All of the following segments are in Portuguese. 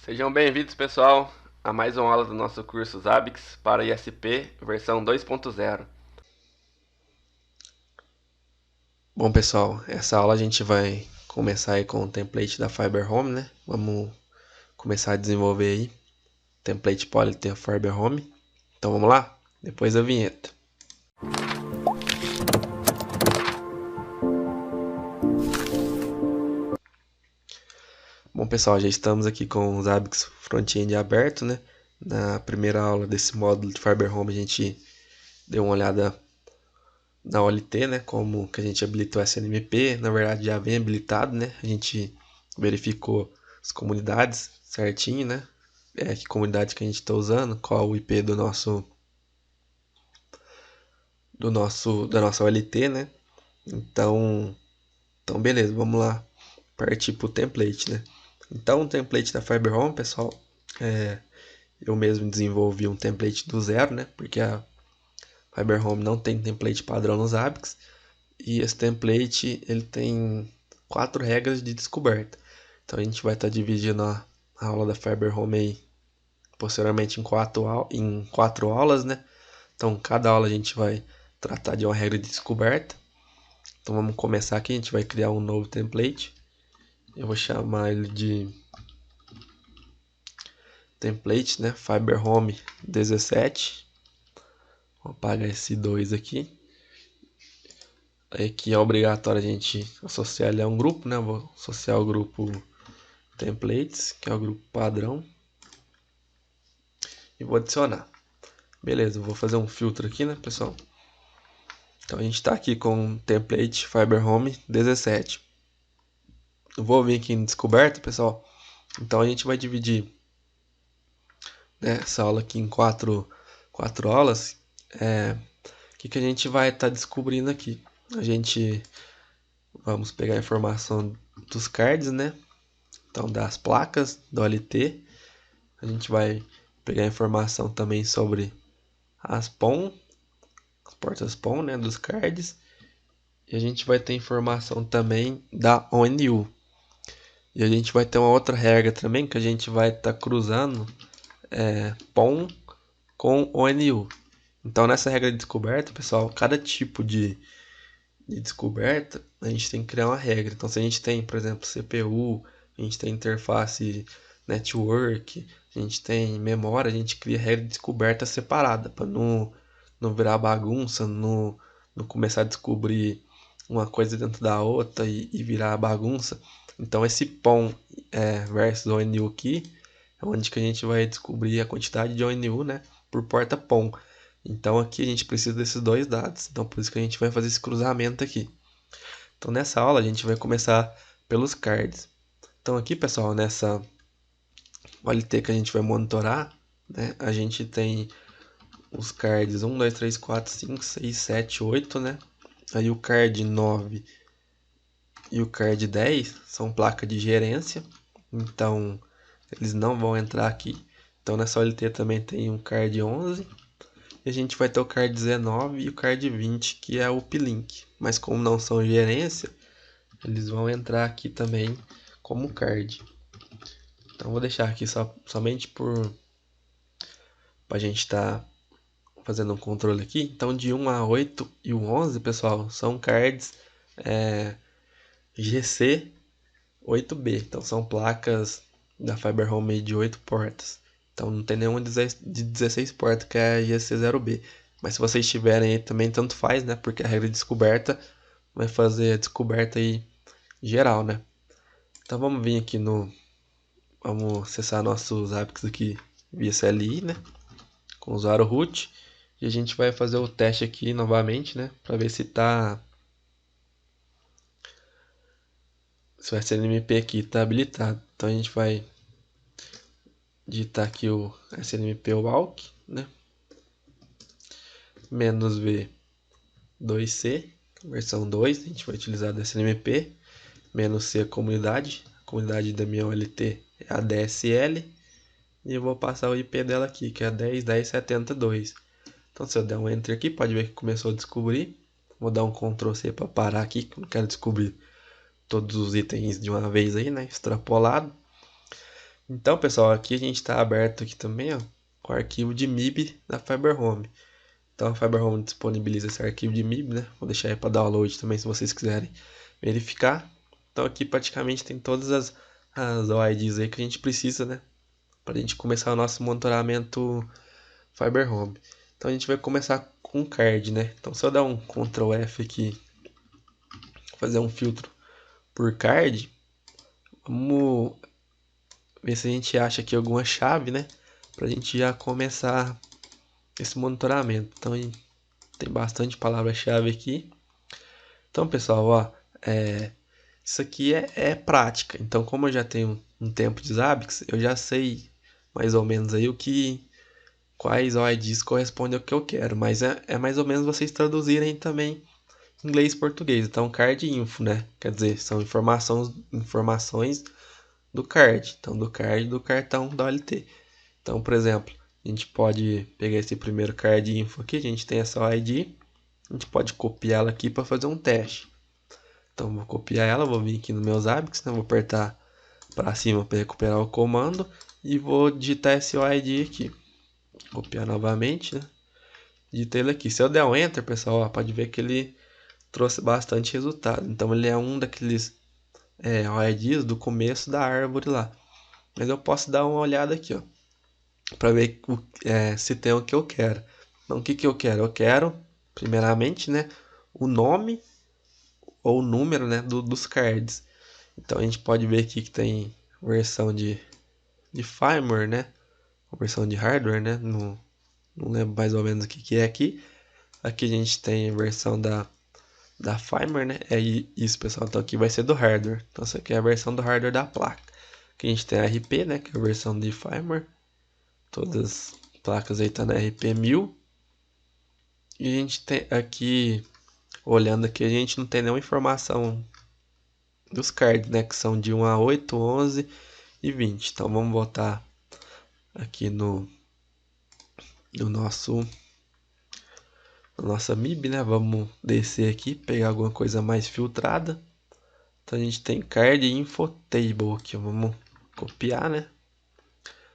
Sejam bem-vindos, pessoal, a mais uma aula do nosso curso Zabbix para ISP, versão 2.0. Bom, pessoal, essa aula a gente vai começar aí com o template da Fiber Home, né? Vamos começar a desenvolver aí o template Polity da Fiber Home. Então vamos lá? Depois da vinheta. Bom, pessoal, já estamos aqui com o Zabbix Frontend aberto, né? Na primeira aula desse módulo de Fiber Home a gente deu uma olhada na OLT, né, como que a gente habilitou o SNMP, na verdade já vem habilitado, né, a gente verificou as comunidades certinho, né, que comunidade que a gente está usando, qual o IP da nossa OLT, né, então beleza, vamos lá partir para o template, né. Então o template da Fiber Home, pessoal, eu mesmo desenvolvi um template do zero, né, porque a Fiber Home não tem template padrão nos Zabbix. E esse template ele tem 4 regras de descoberta. Então a gente vai estar dividindo a aula da Fiber Home aí, posteriormente em quatro aulas, né? Então cada aula a gente vai tratar de uma regra de descoberta. Então vamos começar aqui, a gente vai criar um novo template. Eu vou chamar ele de template, né? Fiber Home 17. Vou apagar esse 2 aqui. Aqui é obrigatório a gente associar ele a um grupo, né? Vou associar o grupo templates, que é o grupo padrão, e vou adicionar. Beleza, vou fazer um filtro aqui, né, pessoal? Então a gente está aqui com o template Fiber Home 17. Eu vou vir aqui em descoberta, pessoal. Então a gente vai dividir, né, essa aula aqui em quatro aulas. O que a gente vai estar descobrindo aqui? A gente vamos pegar a informação dos cards, né? Então das placas do OLT. A gente vai pegar a informação também sobre as POM, as portas POM, né, dos cards. E a gente vai ter informação também da ONU. E a gente vai ter uma outra regra também que a gente vai estar cruzando POM com ONU. Então nessa regra de descoberta, pessoal, cada tipo de descoberta a gente tem que criar uma regra. Então se a gente tem, por exemplo, CPU, a gente tem interface network, a gente tem memória, a gente cria regra de descoberta separada para não virar bagunça, não começar a descobrir uma coisa dentro da outra e virar bagunça. Então esse POM versus ONU aqui é onde que a gente vai descobrir a quantidade de ONU, né, por porta POM. Então aqui a gente precisa desses dois dados. Então por isso que a gente vai fazer esse cruzamento aqui. Então nessa aula a gente vai começar pelos cards. Então aqui, pessoal, nessa OLT que a gente vai monitorar, né, a gente tem os cards 1, 2, 3, 4, 5, 6, 7, 8, né? Aí o card 9 e o card 10 são placa de gerência, então eles não vão entrar aqui. Então nessa OLT também tem um card 11 e a gente vai ter o card 19 e o card 20, que é o uplink. Mas como não são gerência, eles vão entrar aqui também como card. Então vou deixar aqui somente para a gente estar fazendo um controle aqui. Então de 1 a 8 e o 11, pessoal, são cards GC 8B. Então são placas da Fiber Home de 8 portas. Então não tem nenhuma de 16 portas, que é a GC0B. Mas se vocês tiverem aí também, tanto faz, né? Porque a regra de descoberta vai fazer a descoberta aí geral, né? Então vamos vir aqui vamos acessar nossos apps aqui via CLI, né? Com o usuário root. E a gente vai fazer o teste aqui novamente, né? Para ver se o SNMP aqui está habilitado. Então a gente vai digitar aqui o SNMP walk, né? Menos V 2C, versão 2, a gente vai utilizar do SNMP. Menos C a comunidade da minha OLT é a DSL. E eu vou passar o IP dela aqui, que é 10.10.72. Então se eu der um Enter aqui, pode ver que começou a descobrir. Vou dar um Ctrl C para parar aqui, que eu não quero descobrir todos os itens de uma vez aí, né? Extrapolado. Então, pessoal, aqui a gente está aberto aqui também, ó, com o arquivo de MIB da Fiber Home. Então a Fiber Home disponibiliza esse arquivo de MIB, né? Vou deixar aí para download também se vocês quiserem verificar. Então aqui praticamente tem todas as OIDs aí que a gente precisa, né? Para a gente começar o nosso monitoramento Fiber Home. Então a gente vai começar com um card, né? Então se eu dar um Ctrl F aqui, fazer um filtro por card, vamos ver se a gente acha aqui alguma chave, né? Para a gente já começar esse monitoramento. Então tem bastante palavra-chave aqui. Então, pessoal, ó, isso aqui é prática. Então, como eu já tenho um tempo de Zabbix, eu já sei mais ou menos aí quais OIDs correspondem ao que eu quero. Mas é mais ou menos vocês traduzirem também inglês e português. Então, card info, né? Quer dizer, são informações do card. Então, do card do cartão da OLT. Então, por exemplo, a gente pode pegar esse primeiro card info aqui, a gente tem essa OID, a gente pode copiar ela aqui para fazer um teste. Então, vou copiar ela, vou vir aqui no meus Zabbix, né? Vou apertar para cima para recuperar o comando e vou digitar esse OID aqui. Copiar novamente, né? Digitei ele aqui. Se eu der um Enter, pessoal, ó, pode ver que ele trouxe bastante resultado. Então, ele é um daqueles OIDs do começo da árvore lá. Mas eu posso dar uma olhada aqui, ó, para ver se tem o que eu quero. Então, o que que eu quero? Eu quero, primeiramente, né, o nome ou o número, né, dos cards. Então a gente pode ver aqui que tem versão de firmware, né? A versão de hardware, né? Não lembro mais ou menos o que é aqui. Aqui a gente tem a versão da firmware, né? É isso, pessoal. Então aqui vai ser do hardware. Então essa aqui é a versão do hardware da placa. Aqui a gente tem a RP, né? Que é a versão de firmware. Todas as placas aí estão na RP 1000. E a gente tem aqui, olhando aqui, a gente não tem nenhuma informação dos cards, né? Que são de 1 a 8, 11 e 20. Então vamos voltar aqui no nossa MIB, né? Vamos descer aqui, pegar alguma coisa mais filtrada. Então a gente tem card info table aqui, vamos copiar, né?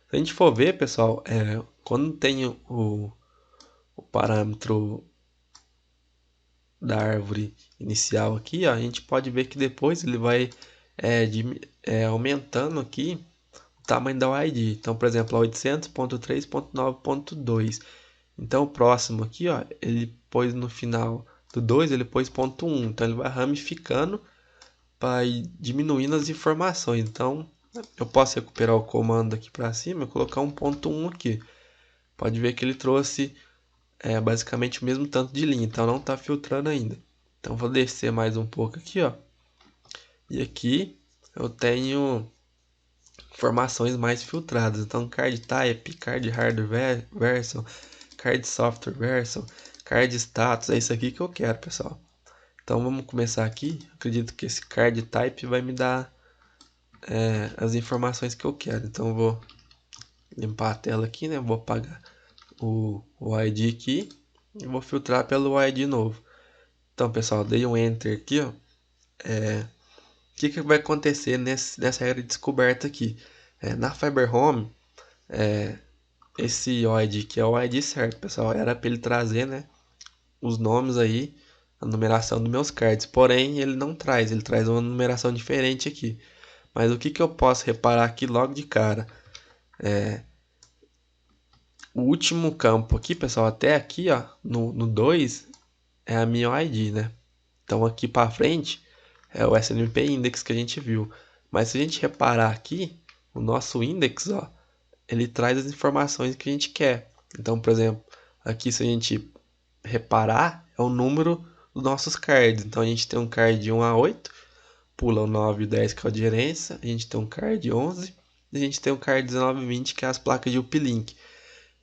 Se a gente for ver, pessoal, quando tem o parâmetro da árvore inicial aqui, ó, a gente pode ver que depois ele vai aumentando aqui o tamanho da OID. Então, por exemplo, a 800.3.9.2. Então o próximo aqui, ó, ele pôs no final do 2, ele pôs ponto 1. Então ele vai ramificando para ir diminuindo as informações. Então eu posso recuperar o comando aqui para cima e colocar um ponto 1 aqui. Pode ver que ele trouxe basicamente o mesmo tanto de linha, então não está filtrando ainda. Então vou descer mais um pouco aqui, ó. E aqui eu tenho informações mais filtradas. Então card type, card hardware version, card software version, card status, é isso aqui que eu quero, pessoal. Então vamos começar aqui. Acredito que esse card type vai me dar as informações que eu quero. Então eu vou limpar a tela aqui, né? Vou apagar o ID aqui e vou filtrar pelo ID novo. Então, pessoal, dei um Enter aqui, ó. O que vai acontecer nessa regra de descoberta aqui? Na Fiber Home, esse OID que é o ID certo, pessoal, era para ele trazer, né, os nomes aí, a numeração dos meus cards. Porém, ele não traz, ele traz uma numeração diferente aqui. Mas o que eu posso reparar aqui logo de cara? O último campo aqui, pessoal, até aqui, ó, no 2, é a minha ID, né? Então aqui para frente é o SNMP Index que a gente viu. Mas se a gente reparar aqui, o nosso index, ó, ele traz as informações que a gente quer. Então, por exemplo, aqui se a gente reparar, é o número dos nossos cards. Então a gente tem um card de 1 a 8, pula o 9 e o 10 que é a aderência, a gente tem um card 11 e a gente tem um card 19 e 20 que é as placas de uplink.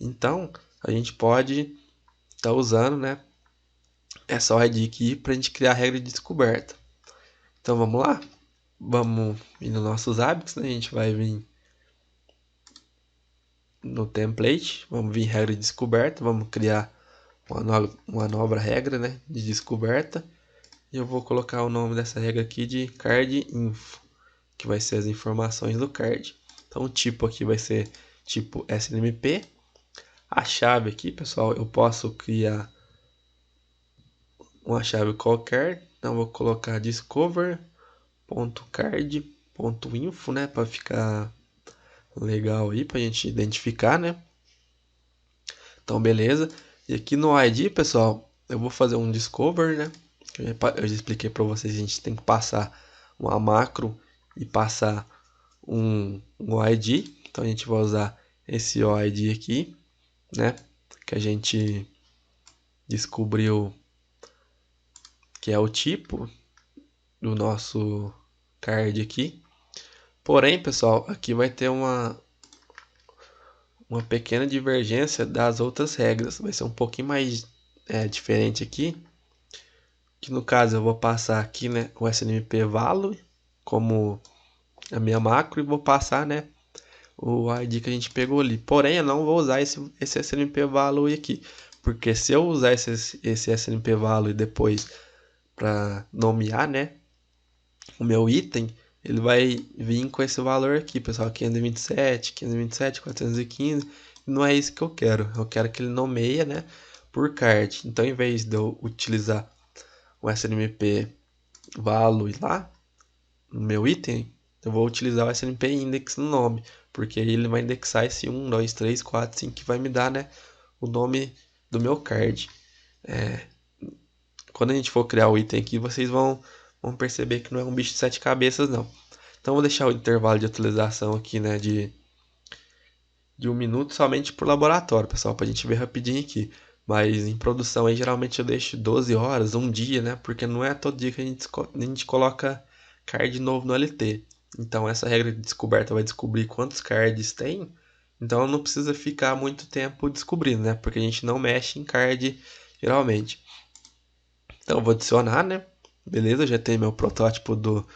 Então a gente pode estar usando, né, essa OID aqui para a gente criar a regra de descoberta. Então vamos lá? Vamos vir nos nossos hábitos, né? A gente vai vir no template, vamos vir em regra de descoberta, vamos criar uma nova regra, né, de descoberta. E eu vou colocar o nome dessa regra aqui de card info, que vai ser as informações do card. Então o tipo aqui vai ser tipo SNMP. A chave aqui, pessoal, eu posso criar uma chave qualquer. Então vou colocar discover.card.info, né, para ficar legal aí pra gente identificar, né? Então beleza. E aqui no ID, pessoal, eu vou fazer um discover, né? Eu já expliquei para vocês, a gente tem que passar uma macro e passar um ID. Então a gente vai usar esse OID aqui, né? Que a gente descobriu que é o tipo do nosso card aqui. Porém, pessoal, aqui vai ter uma pequena divergência das outras regras. Vai ser um pouquinho mais diferente aqui. Que no caso eu vou passar aqui, né, o SNMP value como a minha macro e vou passar, né, o ID que a gente pegou ali. Porém, eu não vou usar esse SNMP value aqui, porque se eu usar esse SNMP value depois para nomear, né, o meu item, ele vai vir com esse valor aqui, pessoal, 527, 415. Não é isso que eu quero. Eu quero que ele nomeie, né, por card. Então, em vez de eu utilizar o SNMP value lá no meu item, eu vou utilizar o SNMP index no nome, porque aí ele vai indexar esse 1, 2, 3, 4, 5 que vai me dar, né, o nome do meu card. Quando a gente for criar o item aqui, vocês vão perceber que não é um bicho de 7 cabeças, não. Então, eu vou deixar o intervalo de atualização aqui, né, de 1 minuto somente por laboratório, pessoal, para a gente ver rapidinho aqui. Mas em produção aí, geralmente eu deixo 12 horas, um dia, né, porque não é todo dia que a gente coloca card novo no LT. Então, essa regra de descoberta vai descobrir quantos cards tem. Então, não precisa ficar muito tempo descobrindo, né, porque a gente não mexe em card geralmente. Então, eu vou adicionar, né? Beleza, já tem meu protótipo do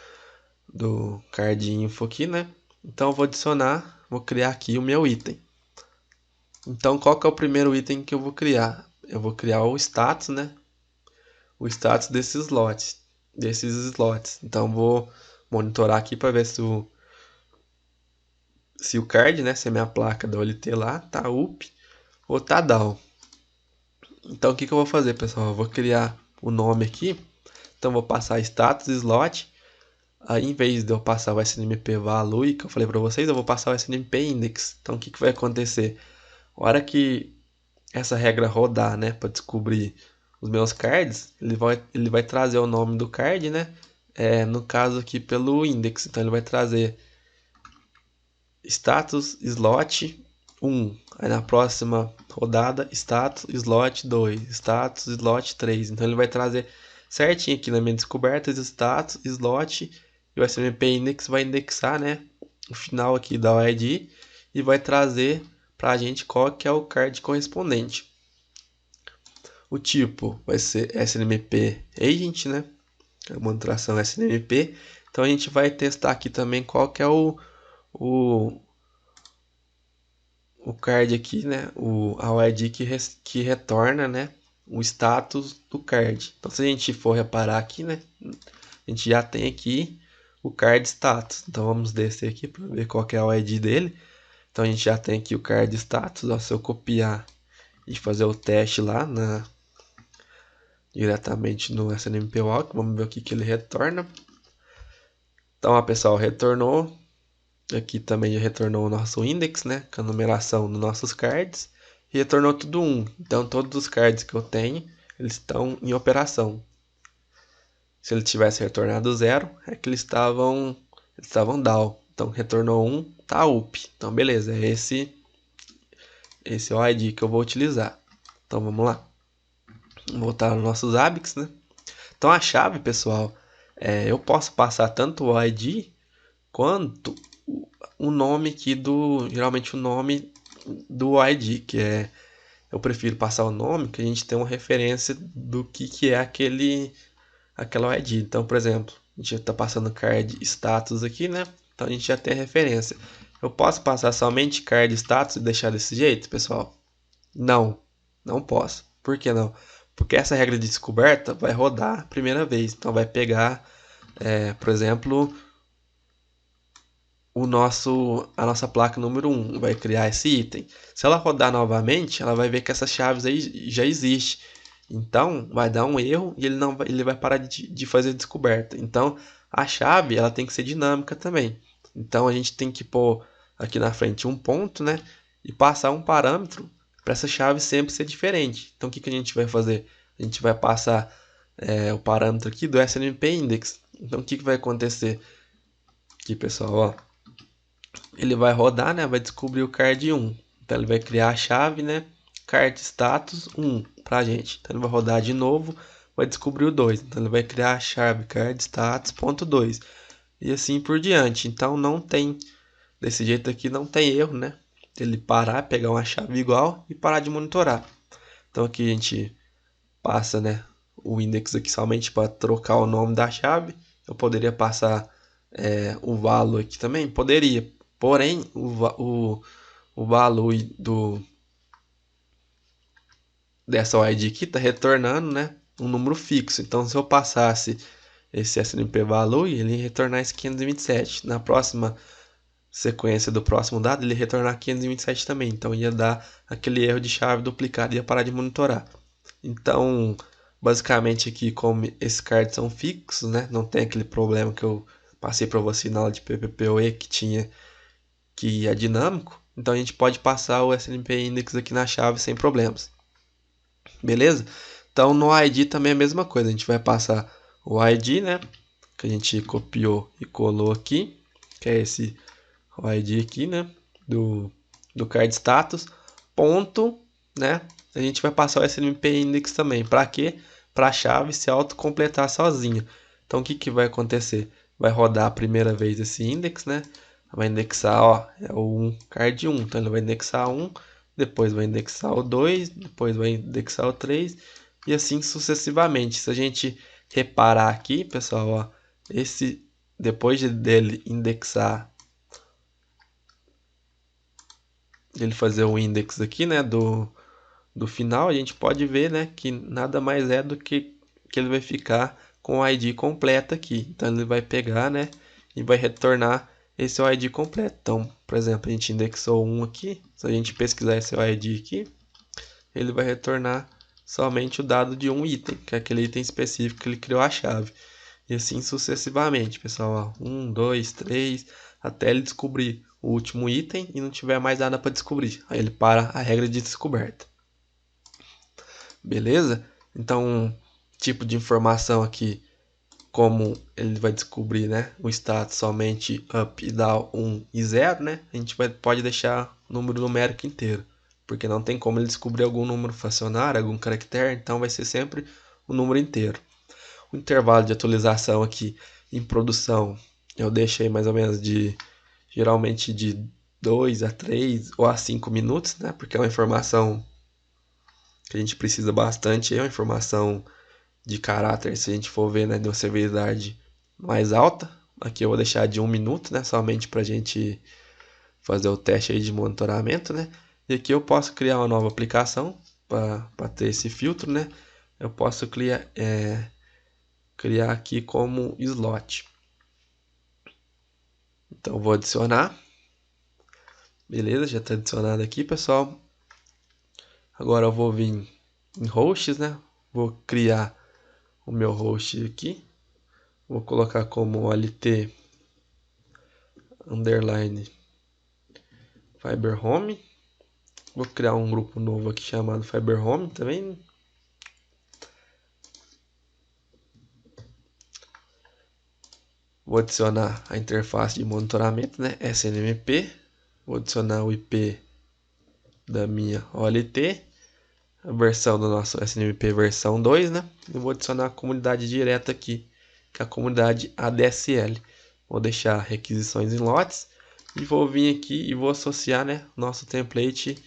card info aqui, né? Então, eu vou adicionar, vou criar aqui o meu item. Então, qual que é o primeiro item que eu vou criar? Eu vou criar o status, né? O status desses slots. Então, vou monitorar aqui para ver se o card, né? Se a minha placa da OLT lá tá up ou tá down. Então, o que que eu vou fazer, pessoal? Eu vou criar o nome aqui. Então, vou passar status slot. Aí, em vez de eu passar o SNMP value, que eu falei para vocês, eu vou passar o SNMP index. Então, o que que vai acontecer? A hora que essa regra rodar, né, para descobrir os meus cards, ele vai trazer o nome do card, né? No caso aqui pelo index. Então, ele vai trazer status slot 1. Aí, na próxima rodada, status slot 2, status slot 3. Então, ele vai trazer certinho aqui na minha descoberta, status slot. E o SNMP index vai indexar, né, o final aqui da ID e vai trazer para a gente qual que é o card correspondente. O tipo vai ser SNMP Agent, né, é uma monitoração SNMP. Então a gente vai testar aqui também qual que é o card aqui, né, a ID que retorna, né, o status do card. Então se a gente for reparar aqui, né, a gente já tem aqui o card status. Então vamos descer aqui para ver qual que é o ID dele. Então a gente já tem aqui o card status. Ó, se eu copiar e fazer o teste lá diretamente no SNMP Walk, vamos ver o que ele retorna. Então, ó, pessoal, retornou. Aqui também já retornou o nosso index, né, com a numeração dos nossos cards. E retornou tudo 1. Então todos os cards que eu tenho, eles estão em operação. Se ele tivesse retornado 0, é que eles estavam down. Então retornou 1, tá up. Então beleza, é esse é o ID que eu vou utilizar. Então vamos lá. Vamos voltar nos nossos ABICs, né? Então a chave, pessoal, eu posso passar tanto o ID quanto o nome aqui geralmente o nome do ID, que eu prefiro passar o nome, que a gente tem uma referência do que é aquela ID. Então, por exemplo, a gente está passando card status aqui, né? Então a gente já tem a referência. Eu posso passar somente card status e deixar desse jeito, pessoal? Não, não posso. Por que não? Porque essa regra de descoberta vai rodar a primeira vez. Então vai pegar, por exemplo, a nossa placa número 1 vai criar esse item. Se ela rodar novamente, ela vai ver que essas chaves aí já existem. Então, vai dar um erro e ele vai parar de fazer descoberta. Então, a chave ela tem que ser dinâmica também. Então, a gente tem que pôr aqui na frente um ponto, né? E passar um parâmetro para essa chave sempre ser diferente. Então, o que a gente vai fazer? A gente vai passar o parâmetro aqui do SNMP Index. Então, o que vai acontecer aqui, pessoal? Ó, ele vai rodar, né? Vai descobrir o card 1. Então, ele vai criar a chave, né? Card status 1 pra gente. Então, ele vai rodar de novo, vai descobrir o 2. Então, ele vai criar a chave card status.2 e assim por diante. Então, não tem, desse jeito aqui, não tem erro, né? Ele parar, pegar uma chave igual e parar de monitorar. Então, aqui a gente passa, né? O index aqui somente para trocar o nome da chave. Eu poderia passar o valor aqui também? Poderia. Porém, o valor dessa ID aqui está retornando, né, um número fixo. Então, se eu passasse esse SNP valor, ele ia retornar esse 527. Na próxima sequência do próximo dado, ele ia retornar 527 também. Então, ia dar aquele erro de chave duplicada e ia parar de monitorar. Então, basicamente aqui, como esses cards são fixos, né, não tem aquele problema que eu passei para você na aula de PPPoE que é dinâmico. Então, a gente pode passar o SNP Index aqui na chave sem problemas. Beleza? Então no ID também é a mesma coisa, a gente vai passar o ID, né, que a gente copiou e colou aqui, que é esse o ID aqui, né, do card status, ponto, né, a gente vai passar o SNMP index também, para quê? Para a chave se autocompletar sozinha. Então o que vai acontecer? Vai rodar a primeira vez esse index, né, vai indexar, ó, é o 1 card 1, então ele vai indexar 1, depois vai indexar o 2, depois vai indexar o 3 e assim sucessivamente. Se a gente reparar aqui, pessoal, ó, depois dele indexar, ele fazer o index aqui, né, do final, a gente pode ver, né, que nada mais é do que ele vai ficar com o ID completo aqui. Então ele vai pegar, né, e vai retornar esse ID completo. Então, por exemplo, a gente indexou 1 aqui, se a gente pesquisar esse ID aqui, ele vai retornar somente o dado de um item, que é aquele item específico que ele criou a chave. E assim sucessivamente, pessoal. 1, 2, 3, até ele descobrir o último item e não tiver mais nada para descobrir. Aí ele para a regra de descoberta. Beleza? Então, tipo de informação aqui, como ele vai descobrir, né, o status somente up e down 1 e 0, né? A gente pode deixar o número numérico inteiro, porque não tem como ele descobrir algum número fracionário, algum caractere, então vai ser sempre o número inteiro. O intervalo de atualização aqui em produção, eu deixei mais ou menos geralmente de 2 a 3 ou a 5 minutos, né? Porque é uma informação que a gente precisa bastante, é uma informação de caráter, se a gente for ver, né, de uma severidade mais alta. Aqui eu vou deixar de 1 minuto, né, somente para a gente fazer o teste aí de monitoramento, né. E aqui eu posso criar uma nova aplicação para ter esse filtro, né. Eu posso criar aqui como slot. Então eu vou adicionar. Beleza, já está adicionado aqui, pessoal. Agora eu vou vir em hosts, né. Vou criar o meu host aqui. Vou colocar como LT underline Fiber Home. Vou criar um grupo novo aqui chamado Fiber Home também. Vou adicionar a interface de monitoramento, né, SNMP. Vou adicionar o IP da minha OLT, a versão do nosso SNMP versão 2, né? E vou adicionar a comunidade direta aqui, que é a comunidade ADSL. Vou deixar requisições em lotes e vou vir aqui e vou associar, né, nosso template.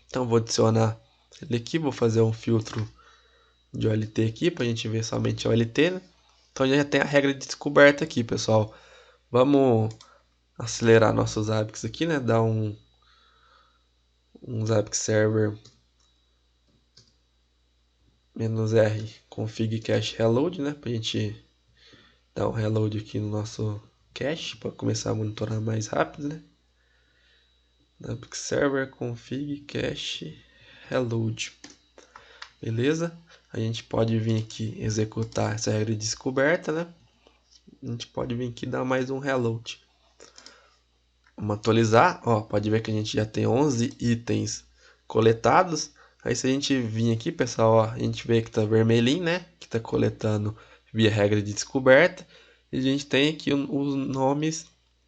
Então vou adicionar ele aqui, vou fazer um filtro de OLT aqui para a gente ver somente OLT, né? Então já tem a regra de descoberta aqui, pessoal. Vamos acelerar nossos APIs aqui, né? Dar um Zapier server -r config cache reload, né? Para a gente dar um reload aqui no nosso cache para começar a monitorar mais rápido, né? Dynamic Server config cache reload. Beleza? A gente pode vir aqui executar essa regra de descoberta, né? A gente pode vir aqui e dar mais um reload. Vamos atualizar, ó, pode ver que a gente já tem 11 itens coletados. Aí se a gente vir aqui, pessoal, ó, a gente vê que tá vermelhinho, né? Que tá coletando via regra de descoberta. E a gente tem aqui os nomes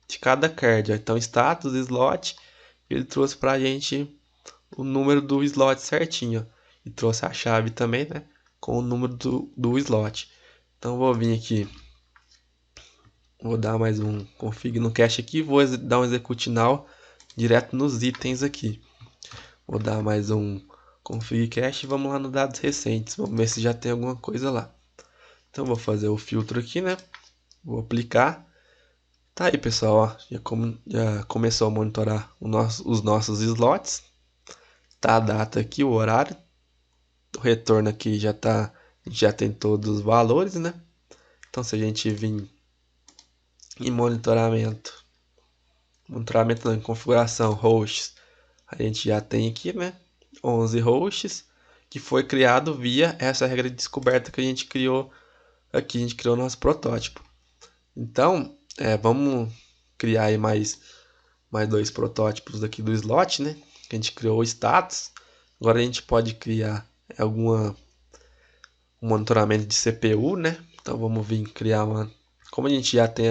de cada card. Ó. Então, status, slot, ele trouxe pra gente o número do slot certinho. Ó. E trouxe a chave também, né? Com o número do slot. Então, vou vir aqui. Vou dar mais um config no cache aqui. Vou dar um execute now direto nos itens aqui. Vou dar mais um config cache e vamos lá no dados recentes. Vamos ver se já tem alguma coisa lá. Então vou fazer o filtro aqui, né? Vou aplicar. Tá aí, pessoal, ó, já começou a monitorar os nossos slots. Tá a data aqui, o horário. O retorno aqui já tá, a gente já tem todos os valores, né? Então se a gente vir em monitoramento não, em configuração hosts, a gente já tem aqui, né, 11 hosts, que foi criado via essa regra de descoberta que a gente criou aqui, a gente criou nosso protótipo. Então, vamos criar aí mais dois protótipos aqui do slot, né, que a gente criou o status. Agora a gente pode criar um monitoramento de CPU, né, então vamos vir criar como a gente já tem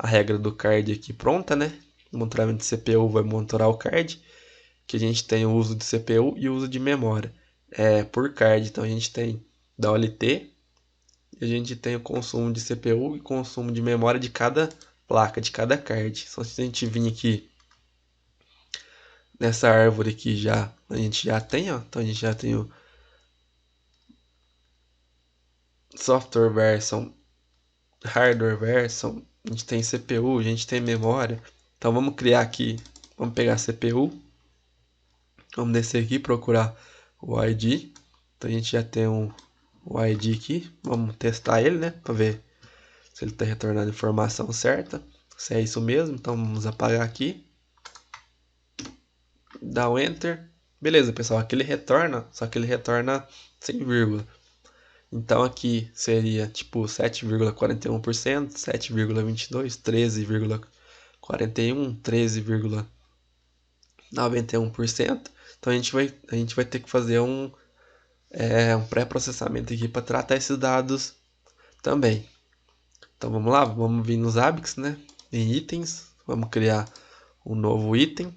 a regra do card aqui pronta, né, o monitoramento de CPU vai monitorar o card, que a gente tem o uso de CPU e o uso de memória por card. Então a gente tem da OLT e a gente tem o consumo de CPU e consumo de memória de cada placa, de cada card. Então se a gente vir aqui nessa árvore aqui a gente já tem, ó, então a gente já tem o software version, hardware version, a gente tem CPU, a gente tem memória. Então vamos criar aqui, vamos pegar a CPU. Vamos descer aqui e procurar o ID. Então a gente já tem o ID aqui. Vamos testar ele, né? Para ver se ele está retornando a informação certa. Se é isso mesmo. Então vamos apagar aqui. Dá um Enter. Beleza, pessoal. Aqui ele retorna, só que ele retorna sem vírgula. Então aqui seria tipo 7,41%, 7,22%, 13,41%, 13,91%. Então a gente vai ter que fazer um pré-processamento aqui para tratar esses dados também. Então vamos lá, vamos vir nos ABICs, né? Em itens, vamos criar um novo item.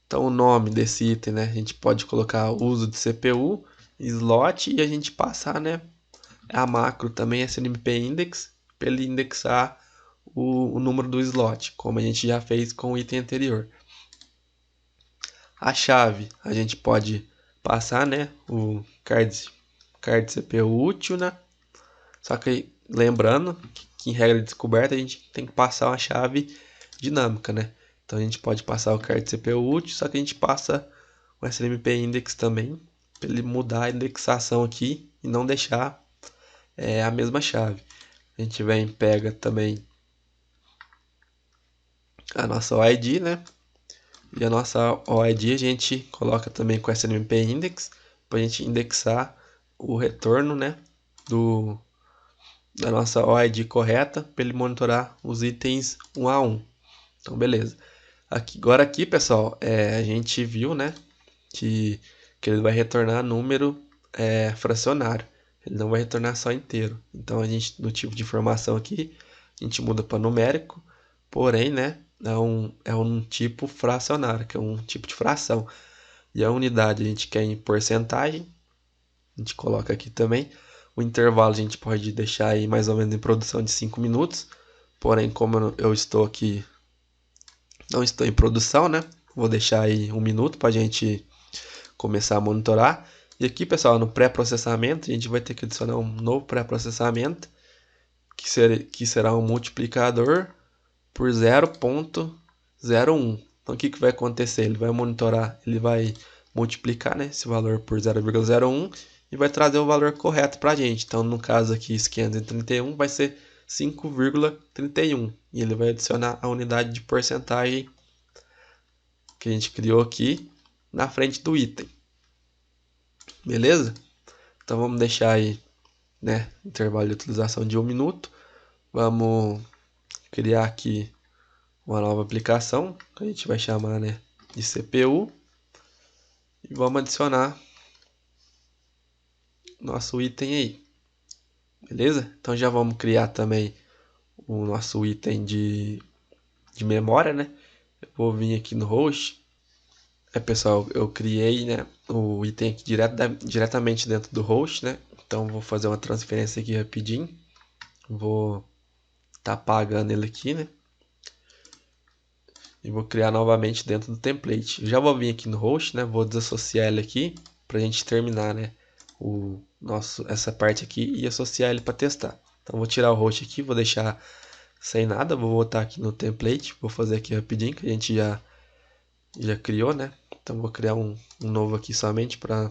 Então o nome desse item, né? A gente pode colocar uso de CPU, slot e a gente passar, né? A macro também SNMP index para ele indexar o número do slot, como a gente já fez com o item anterior. A chave a gente pode passar, né, o card CPU útil, né? Só que lembrando que em regra de descoberta a gente tem que passar uma chave dinâmica, né? Então a gente pode passar o card CPU útil, só que a gente passa o SNMP index também para ele mudar a indexação aqui e não deixar a mesma chave. A gente vem pega também a nossa OID, né? E a nossa OID a gente coloca também com SNMP index para a gente indexar o retorno, né, da nossa OID correta para ele monitorar os itens 1 a 1. Então beleza. Agora aqui, pessoal, a gente viu, né, que ele vai retornar número fracionário. Ele não vai retornar só inteiro. Então a gente, no tipo de informação aqui, a gente muda para numérico, porém, né, é um tipo fracionário, que é um tipo de fração. E a unidade a gente quer em porcentagem. A gente coloca aqui também. O intervalo a gente pode deixar aí mais ou menos em produção de 5 minutos. Porém, como eu estou aqui, não estou em produção, né? Vou deixar aí 1 minuto para a gente começar a monitorar. E aqui, pessoal, no pré-processamento, a gente vai ter que adicionar um novo pré-processamento, que será um multiplicador por 0,01. Então o que vai acontecer? Ele vai monitorar, ele vai multiplicar, né, esse valor por 0,01 e vai trazer o valor correto para a gente. Então no caso aqui, esse 531 vai ser 5,31. E ele vai adicionar a unidade de porcentagem que a gente criou aqui na frente do item. Beleza? Então vamos deixar aí, né, intervalo de utilização de 1 minuto. Vamos criar aqui uma nova aplicação que a gente vai chamar, né, de CPU. E vamos adicionar nosso item aí. Beleza? Então já vamos criar também o nosso item de memória, né? Eu vou vir aqui no host. Pessoal, eu criei, né, o item aqui diretamente dentro do host, né? Então vou fazer uma transferência aqui rapidinho. Vou tá pagando ele aqui, né? E vou criar novamente dentro do template. Eu já vou vir aqui no host, né? Vou desassociar ele aqui para a gente terminar, né, essa parte aqui e associar ele para testar. Então vou tirar o host aqui, vou deixar sem nada, vou voltar aqui no template, vou fazer aqui rapidinho que a gente já criou, né? Então vou criar um novo aqui somente para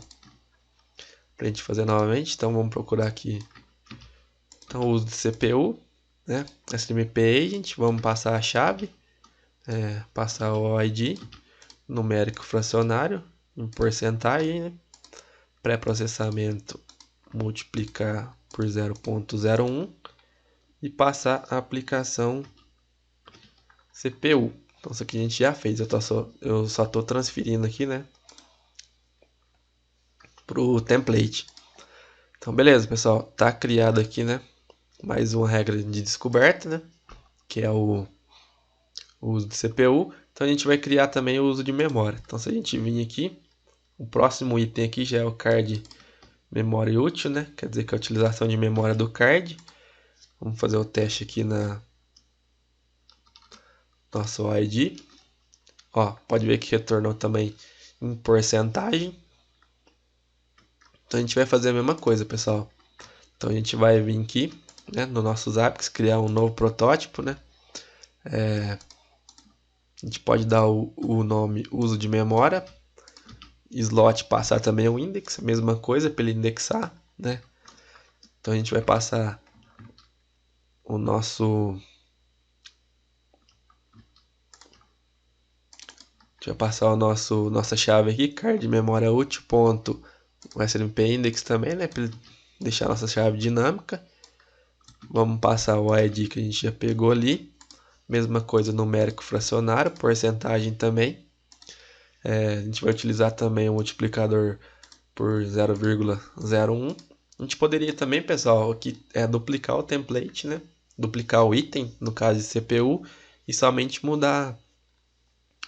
a gente fazer novamente. Então vamos procurar aqui, então o uso de CPU, né? SMP Agent, vamos passar a chave, passar o ID, numérico fracionário, em porcentagem, né? Pré-processamento multiplicar por 0,01 e passar a aplicação CPU. Então isso aqui a gente já fez, eu só estou transferindo aqui, né, para o template. Então beleza, pessoal, tá criado aqui, né, mais uma regra de descoberta, né, que é o uso de CPU. Então a gente vai criar também o uso de memória. Então se a gente vir aqui, o próximo item aqui já é o card memória útil, né, quer dizer que a utilização de memória do card. Vamos fazer o teste aqui na nosso ID. Ó, pode ver que retornou também em porcentagem. Então a gente vai fazer a mesma coisa, pessoal. Então a gente vai vir aqui, né, no nosso Zabbix, criar um novo protótipo, né? A gente pode dar o nome uso de memória. Slot passar também o index, a mesma coisa para ele indexar, né? Então a gente vai passar o nosso nossa chave aqui, card memória útil ponto o SMP index também, né, para deixar nossa chave dinâmica. Vamos passar o ID que a gente já pegou ali, mesma coisa numérico fracionário, porcentagem também. A gente vai utilizar também o multiplicador por 0,01. A gente poderia também, pessoal, aqui duplicar o template, né, duplicar o item, no caso de CPU, e somente mudar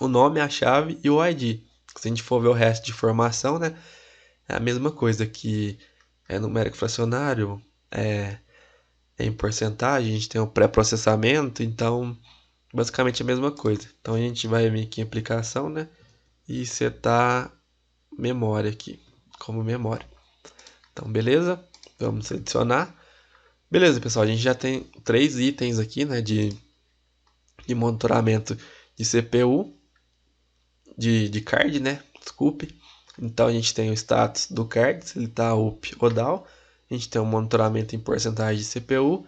o nome, a chave e o ID. Se a gente for ver o resto de informação, né, é a mesma coisa, que é numérico fracionário, em porcentagem, a gente tem o pré-processamento, então basicamente a mesma coisa. Então a gente vai vir aqui em aplicação, né, e setar memória aqui, como memória. Então beleza, vamos adicionar. Beleza, pessoal, a gente já tem 3 itens aqui, né, de monitoramento de CPU, de card, né, desculpe. Então a gente tem o status do card, se ele está up ou down. A gente tem um monitoramento em porcentagem de CPU.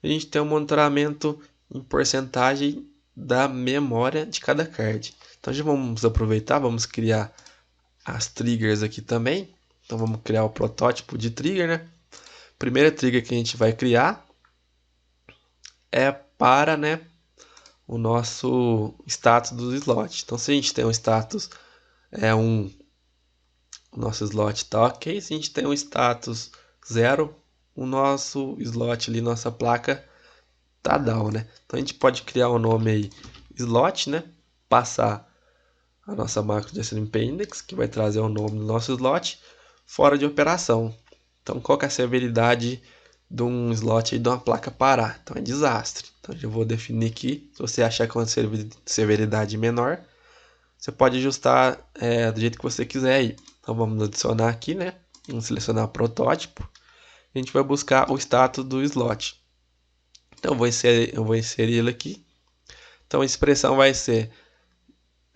E a gente tem um monitoramento em porcentagem da memória de cada card. Então já vamos aproveitar, vamos criar as triggers aqui também. Então vamos criar o protótipo de trigger, né? Primeira trigger que a gente vai criar é para, né, o nosso status do slot. Então se a gente tem um status o nosso slot está ok. Se a gente tem um status 0, o nosso slot ali, nossa placa tá down, né? Então a gente pode criar um nome aí slot, né? Passar a nossa macro de SMP index, que vai trazer o nome do nosso slot, fora de operação. Então qual que é a severidade de um slot aí, de uma placa parar? Então é desastre. Então eu vou definir aqui. Se você achar que é uma severidade menor, você pode ajustar do jeito que você quiser aí. Então vamos adicionar aqui, né? Vamos selecionar protótipo. A gente vai buscar o status do slot. Então eu vou inserir ele aqui. Então a expressão vai ser: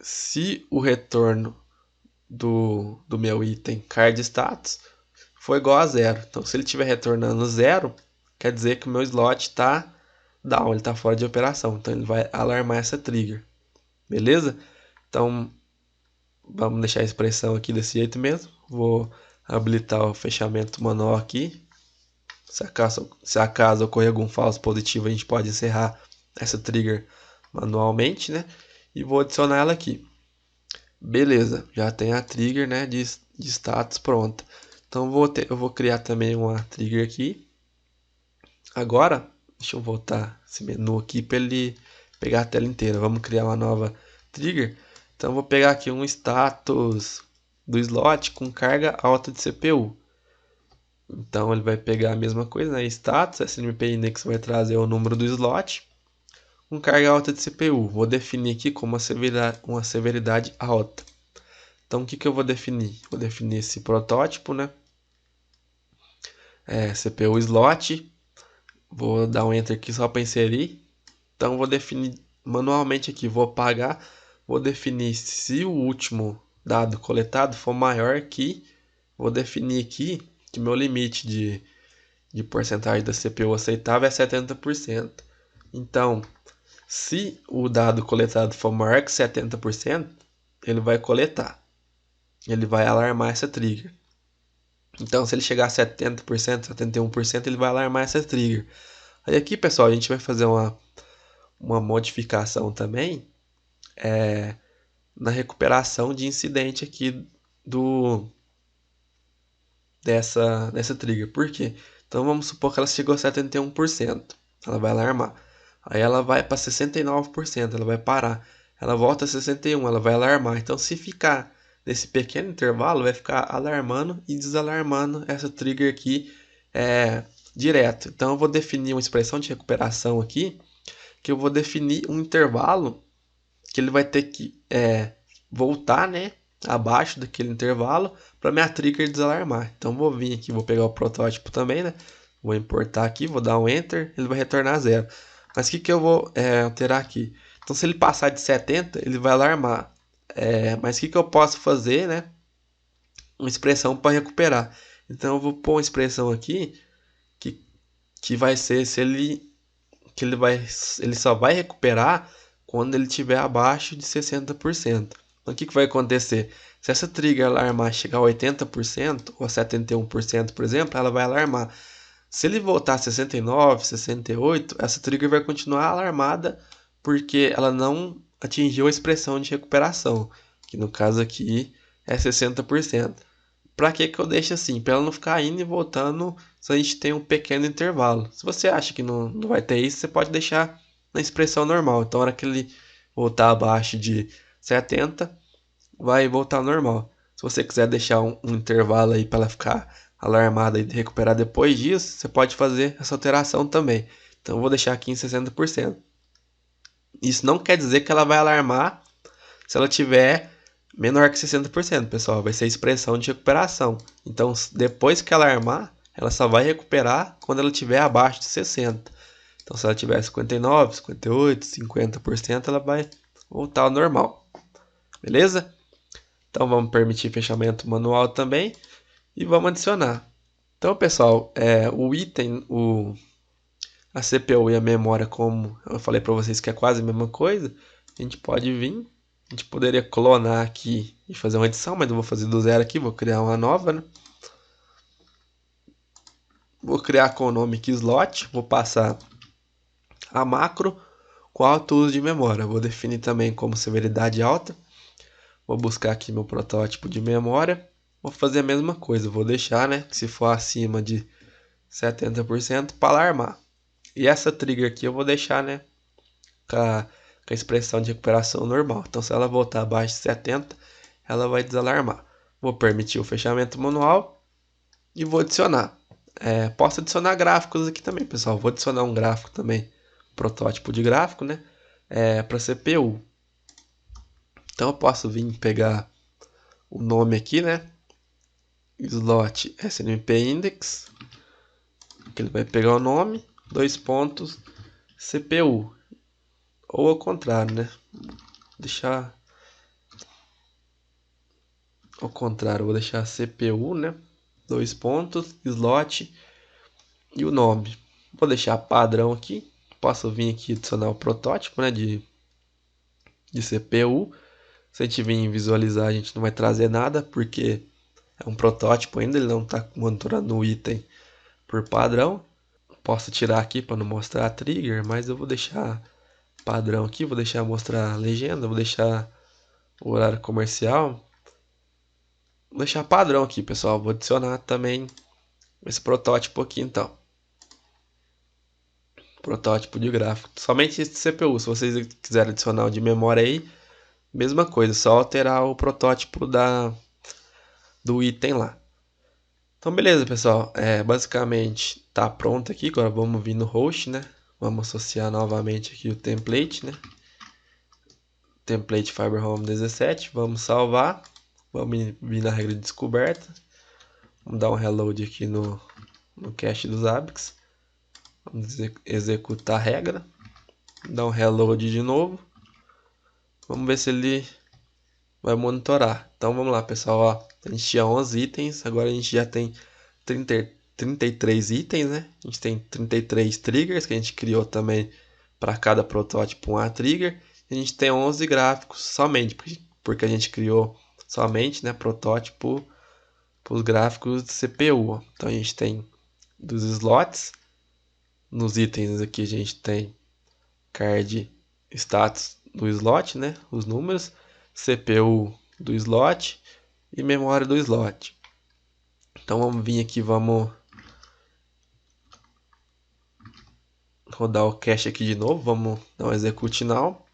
se o retorno do meu item card status for igual a 0. Então se ele estiver retornando 0, quer dizer que o meu slot está down, ele está fora de operação. Então ele vai alarmar essa trigger. Beleza? Então vamos deixar a expressão aqui desse jeito mesmo. Vou habilitar o fechamento manual aqui. Se acaso ocorrer algum falso positivo, a gente pode encerrar essa trigger manualmente, né? E vou adicionar ela aqui. Beleza, já tem a trigger, né, de status pronta. Então eu vou criar também uma trigger aqui. Agora, deixa eu voltar esse menu aqui para ele pegar a tela inteira. Vamos criar uma nova trigger. Então eu vou pegar aqui um status do slot com carga alta de CPU. Então ele vai pegar a mesma coisa, né? Status, SNMP index vai trazer o número do slot com carga alta de CPU. Vou definir aqui como uma severidade alta. Então o que eu vou definir? Vou definir esse protótipo, né? CPU slot. Vou dar um enter aqui só para inserir. Então vou definir manualmente aqui, vou apagar, vou definir se o último dado coletado for maior que, vou definir aqui que meu limite de porcentagem da CPU aceitável é 70%. Então, se o dado coletado for maior que 70%, ele vai coletar. Ele vai alarmar essa trigger. Então, se ele chegar a 70%, 71%, ele vai alarmar essa trigger. Aí aqui, pessoal, a gente vai fazer uma modificação também na recuperação de incidente aqui dessa trigger. Por quê? Então vamos supor que ela chegou a 71%. Ela vai alarmar. Aí ela vai para 69%, ela vai parar. Ela volta a 61%, ela vai alarmar. Então se ficar nesse pequeno intervalo, vai ficar alarmando e desalarmando essa trigger aqui direto. Então eu vou definir uma expressão de recuperação aqui, que eu vou definir um intervalo que ele vai ter que voltar, né, abaixo daquele intervalo para minha trigger desalarmar. Então vou vir aqui, vou pegar o protótipo também, né? Vou importar aqui, vou dar um enter, ele vai retornar 0. Mas o que eu vou alterar aqui? Então se ele passar de 70, ele vai alarmar. Mas o que eu posso fazer, né? Uma expressão para recuperar. Então eu vou pôr uma expressão aqui que vai ser se ele só vai recuperar quando ele estiver abaixo de 60%. Então o que vai acontecer? Se essa trigger alarmar chegar a 80% ou a 71%, por exemplo, ela vai alarmar. Se ele voltar a 69%, 68%, essa trigger vai continuar alarmada porque ela não atingiu a expressão de recuperação, que no caso aqui é 60%. Para que eu deixo assim? Para ela não ficar indo e voltando se a gente tem um pequeno intervalo. Se você acha que não vai ter isso, você pode deixar na expressão normal. Então, na hora que ele voltar abaixo de 70, vai voltar ao normal. Se você quiser deixar um intervalo aí para ela ficar alarmada e recuperar depois disso, você pode fazer essa alteração também. Então, eu vou deixar aqui em 60%. Isso não quer dizer que ela vai alarmar se ela tiver menor que 60%, pessoal. Vai ser expressão de recuperação. Então, depois que ela armar, ela só vai recuperar quando ela estiver abaixo de 60%. Então, se ela tiver 59%, 58%, 50%, ela vai voltar ao normal. Beleza? Então, vamos permitir fechamento manual também. E vamos adicionar. Então, pessoal, o item, a CPU e a memória, como eu falei para vocês que é quase a mesma coisa, a gente pode vir. A gente poderia clonar aqui e fazer uma edição, mas eu vou fazer do zero aqui, vou criar uma nova, né? Vou criar com o nome aqui slot, vou passar a macro com alto uso de memória. Vou definir também como severidade alta. Vou buscar aqui meu protótipo de memória. Vou fazer a mesma coisa, vou deixar, né, que se for acima de 70% para alarmar. E essa trigger aqui eu vou deixar, né, com a expressão de recuperação normal. Então, se ela voltar abaixo de 70, ela vai desalarmar. Vou permitir o fechamento manual e vou adicionar. Posso adicionar gráficos aqui também, pessoal. Vou adicionar um gráfico também, protótipo de gráfico, né? Para CPU. Então, eu posso vir pegar o nome aqui, né? Slot SNMP index. Que ele vai pegar o nome, dois pontos, CPU. Ou ao contrário, né? Deixar ao contrário, vou deixar CPU, né? Dois pontos, slot e o nome. Vou deixar padrão aqui. posso vir aqui adicionar o protótipo, né, de CPU. Se a gente vir visualizar, a gente não vai trazer nada, porque é um protótipo ainda, ele não está monitorando o item por padrão. Posso tirar aqui para não mostrar a trigger, mas eu vou deixar padrão aqui, vou deixar mostrar a legenda, vou deixar o horário comercial. Vou deixar padrão aqui, pessoal. Vou adicionar também esse protótipo aqui, então. Protótipo de gráfico. Somente esse CPU. Se vocês quiserem adicionar o de memória aí, mesma coisa. Só alterar o protótipo do item lá. Então, beleza, pessoal. Basicamente, tá pronto aqui. Agora vamos vir no host, né? Vamos associar novamente aqui o template, né? Template Fiber Home 17. Vamos salvar. Vamos vir na regra de descoberta. Vamos dar um reload aqui no cache dos ABICs. Vamos executar a regra. Dar um reload de novo. Vamos ver se ele vai monitorar. Então vamos lá, pessoal. Ó, a gente tinha 11 itens. Agora a gente já tem 33 itens, né? A gente tem 33 triggers que a gente criou também para cada protótipo uma trigger. A gente tem 11 gráficos somente, porque a gente criou somente, né, protótipo para os gráficos de CPU. Ó. Então a gente tem dos slots. Nos itens aqui a gente tem card status do slot, né? Os números, CPU do slot e memória do slot. Então vamos vir aqui, vamos rodar o cache aqui de novo, vamos dar um execute now.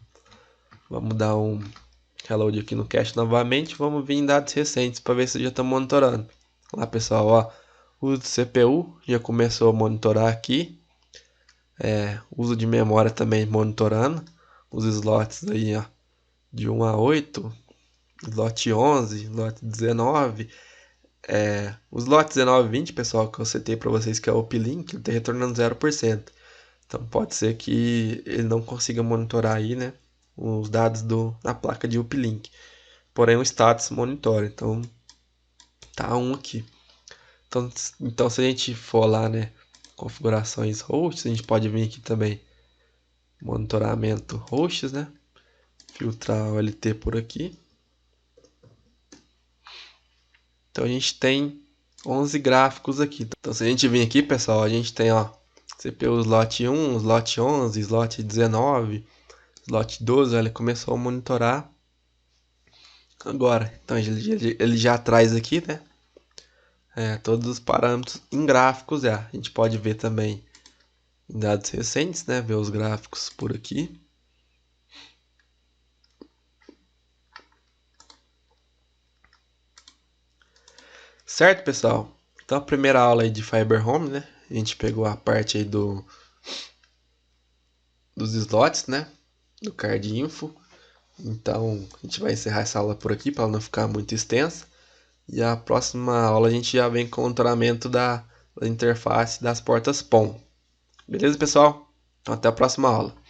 Vamos dar um reload aqui no cache novamente, vamos vir em dados recentes para ver se já está monitorando. Lá, pessoal, ó, o uso do CPU já começou a monitorar aqui. Uso de memória também monitorando os slots aí, ó, de 1 a 8, slot 11, slot 19, o slot 19 e 20, pessoal, que eu citei para vocês, que é o uplink, ele está retornando 0%. Então pode ser que ele não consiga monitorar aí, né, os dados da placa de uplink. Porém o status monitora, então tá 1 aqui. Então se a gente for lá, né, configurações hosts, a gente pode vir aqui também monitoramento hosts, né? Filtrar o LT por aqui. Então a gente tem 11 gráficos aqui. Então se a gente vir aqui, pessoal, a gente tem, ó, CPU slot 1, slot 11, slot 19, slot 12, ó, ele começou a monitorar agora. Então ele já traz aqui, né? Todos os parâmetros em gráficos. A gente pode ver também em dados recentes, né? Ver os gráficos por aqui. Certo, pessoal? Então a primeira aula aí de Fiber Home, né? A gente pegou a parte aí dos slots, né? Do card info. Então a gente vai encerrar essa aula por aqui para ela não ficar muito extensa. E a próxima aula a gente já vem com o monitoramento da interface das portas POM. Beleza, pessoal? Então até a próxima aula.